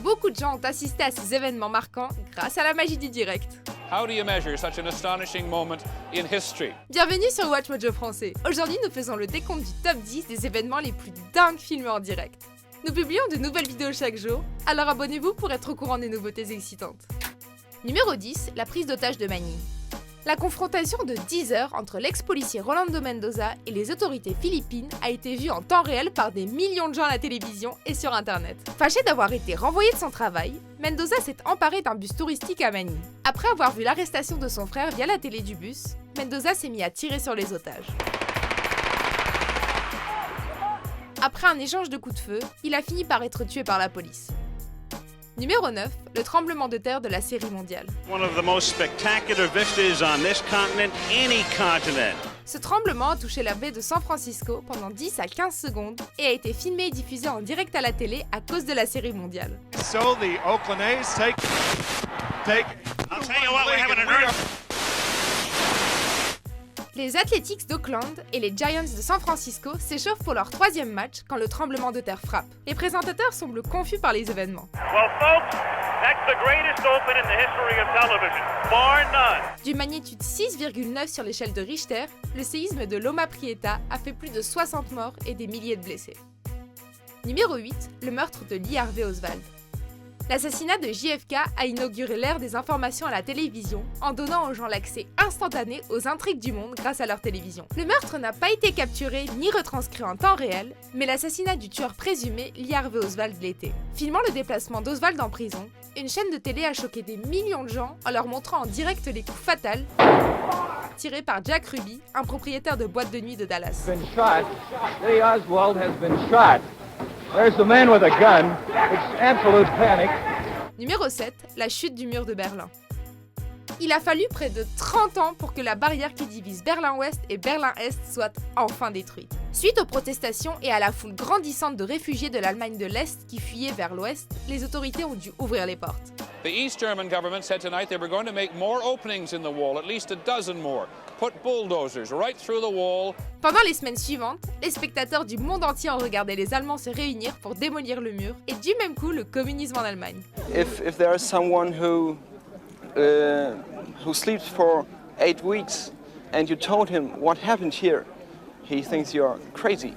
beaucoup de gens ont assisté à ces événements marquants grâce à la magie du direct. How do you measure such an astonishing moment in history? Bienvenue sur Watch Mojo Français. Aujourd'hui, nous faisons le décompte du top 10 des événements les plus dingues filmés en direct. Nous publions de nouvelles vidéos chaque jour, alors abonnez-vous pour être au courant des nouveautés excitantes. Numéro 10, la prise d'otage de Manille. La confrontation de 10 heures entre l'ex-policier Rolando Mendoza et les autorités philippines a été vue en temps réel par des millions de gens à la télévision et sur internet. Fâché d'avoir été renvoyé de son travail, Mendoza s'est emparé d'un bus touristique à Manille. Après avoir vu l'arrestation de son frère via la télé du bus, Mendoza s'est mis à tirer sur les otages. Après un échange de coups de feu, il a fini par être tué par la police. Numéro 9, le tremblement de terre de la série mondiale. One of the most spectacular vistas on this continent, any continent. Ce tremblement a touché la baie de San Francisco pendant 10 à 15 secondes et a été filmé et diffusé en direct à la télé à cause de la série mondiale. So the Oakland A's take. I'll tell you what, we're having an earth. Les Athletics d'Oakland et les Giants de San Francisco s'échauffent pour leur troisième match quand le tremblement de terre frappe. Les présentateurs semblent confus par les événements. Well, folks, that's the greatest open in the history of television, bar none. D'une magnitude 6,9 sur l'échelle de Richter, le séisme de Loma Prieta a fait plus de 60 morts et des milliers de blessés. Numéro 8, le meurtre de Lee Harvey Oswald. L'assassinat de JFK a inauguré l'ère des informations à la télévision en donnant aux gens l'accès instantané aux intrigues du monde grâce à leur télévision. Le meurtre n'a pas été capturé ni retranscrit en temps réel, mais l'assassinat du tueur présumé Lee Harvey Oswald l'était. Filmant le déplacement d'Oswald en prison, une chaîne de télé a choqué des millions de gens en leur montrant en direct les coups fatals tirés par Jack Ruby, un propriétaire de boîte de nuit de Dallas. Lee Oswald has been shot. There's the man with a gun. It's absolute panic. Numéro 7, la chute du mur de Berlin. Il a fallu près de 30 ans pour que la barrière qui divise Berlin-Ouest et Berlin-Est soit enfin détruite. Suite aux protestations et à la foule grandissante de réfugiés de l'Allemagne de l'Est qui fuyaient vers l'Ouest, les autorités ont dû ouvrir les portes. The East German government said tonight they were going to make more openings in the wall, at least a dozen more. Put bulldozers right through the wall. Pendant les semaines suivantes, les spectateurs du monde entier ont regardé les Allemands se réunir pour démolir le mur et du même coup le communisme en Allemagne. If there is someone who sleeps for 8 weeks and you told him what happened here, he thinks you're crazy.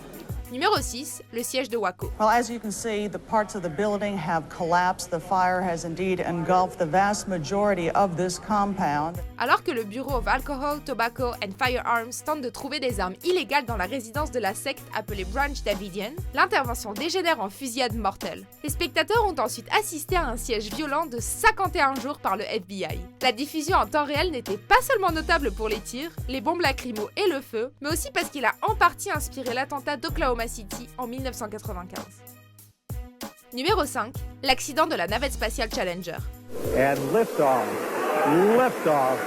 Numéro 6, le siège de Waco. Well, as you can see, the parts of the building have collapsed. The fire has indeed engulfed the vast majority of this compound. Alors que le Bureau of Alcohol, Tobacco and Firearms tente de trouver des armes illégales dans la résidence de la secte appelée Branch Davidian, l'intervention dégénère en fusillade mortelle. Les spectateurs ont ensuite assisté à un siège violent de 51 jours par le FBI. La diffusion en temps réel n'était pas seulement notable pour les tirs, les bombes lacrymo et le feu, mais aussi parce qu'il a en partie inspiré l'attentat d'Oklahoma City en 1995. Numéro 5, l'accident de la navette spatiale Challenger. And liftoff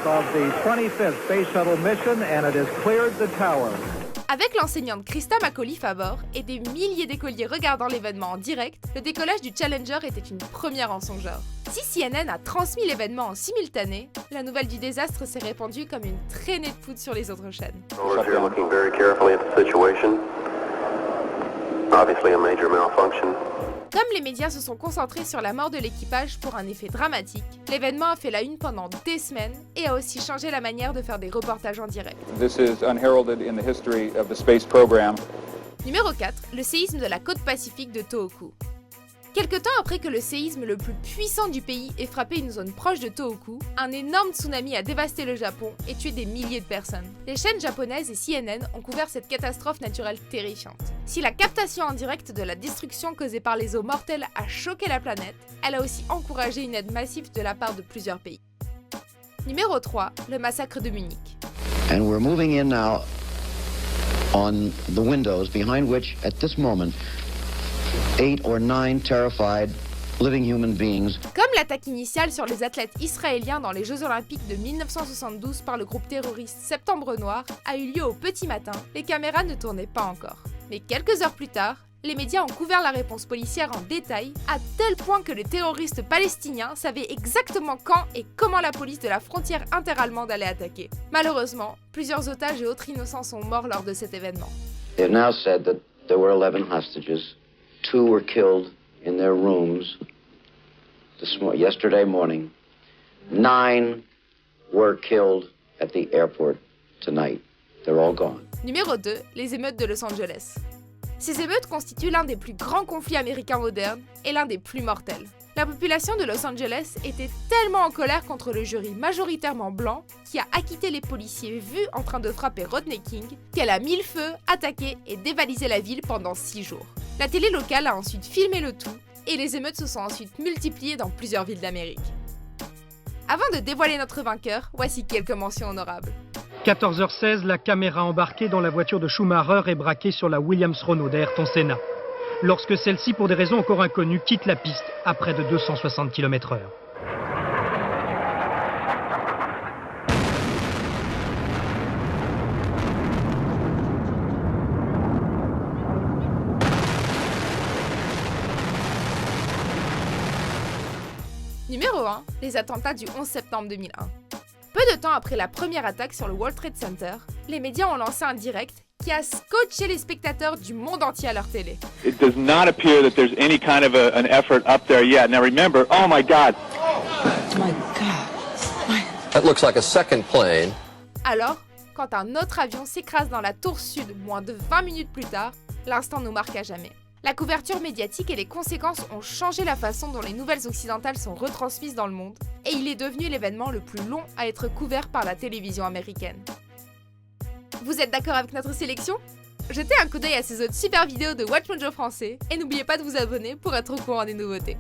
of the 25th Space Shuttle mission, and it has cleared the tower. Avec l'enseignante Krista McAuliffe à bord et des milliers d'écoliers regardant l'événement en direct, le décollage du Challenger était une première en son genre. Si CNN a transmis l'événement en simultané, la nouvelle du désastre s'est répandue comme une traînée de poudre sur les autres chaînes. Obviously a major malfunction. Comme les médias se sont concentrés sur la mort de l'équipage pour un effet dramatique, l'événement a fait la une pendant des semaines et a aussi changé la manière de faire des reportages en direct. This is unheralded in the history of the space program. Numéro 4, le séisme de la côte pacifique de Tohoku. Quelque temps après que le séisme le plus puissant du pays ait frappé une zone proche de Tohoku, un énorme tsunami a dévasté le Japon et tué des milliers de personnes. Les chaînes japonaises et CNN ont couvert cette catastrophe naturelle terrifiante. Si la captation en direct de la destruction causée par les eaux mortelles a choqué la planète, elle a aussi encouragé une aide massive de la part de plusieurs pays. Numéro 3, le massacre de Munich. And we're moving in now on the windows behind which, at this moment, 8 or 9 terrified living human beings. Comme l'attaque initiale sur les athlètes israéliens dans les Jeux Olympiques de 1972 par le groupe terroriste Septembre Noir a eu lieu au petit matin, les caméras ne tournaient pas encore. Mais quelques heures plus tard, les médias ont couvert la réponse policière en détail, à tel point que les terroristes palestiniens savaient exactement quand et comment la police de la frontière interallemande allait attaquer. Malheureusement, plusieurs otages et autres innocents sont morts lors de cet événement. They have now said that there were 11 hostages. 2 were killed in their rooms yesterday morning, 9 were killed at the airport tonight. They're all gone. Numéro 2, les émeutes de Los Angeles. Ces émeutes constituent l'un des plus grands conflits américains modernes et l'un des plus mortels. La population de Los Angeles était tellement en colère contre le jury majoritairement blanc qui a acquitté les policiers vus en train de frapper Rodney King qu'elle a mis le feu, attaqué et dévalisé la ville pendant 6 jours. La télé locale a ensuite filmé le tout et les émeutes se sont ensuite multipliées dans plusieurs villes d'Amérique. Avant de dévoiler notre vainqueur, voici quelques mentions honorables. 14h16, la caméra embarquée dans la voiture de Schumacher est braquée sur la Williams Renault d'Ayrton Senna, lorsque celle-ci, pour des raisons encore inconnues, quitte la piste à près de 260 km/h. Numéro 1, les attentats du 11 septembre 2001. Peu de temps après la première attaque sur le World Trade Center, les médias ont lancé un direct qui a scotché les spectateurs du monde entier à leur télé. It does not appear that there's any kind of an effort up there yet. Now remember, oh my God. Oh my God. That looks like a second plane. Alors, quand un autre avion s'écrase dans la tour sud moins de 20 minutes plus tard, l'instant nous marque à jamais. La couverture médiatique et les conséquences ont changé la façon dont les nouvelles occidentales sont retransmises dans le monde, et il est devenu l'événement le plus long à être couvert par la télévision américaine. Vous êtes d'accord avec notre sélection ? Jetez un coup d'œil à ces autres super vidéos de WatchMojo français, et n'oubliez pas de vous abonner pour être au courant des nouveautés.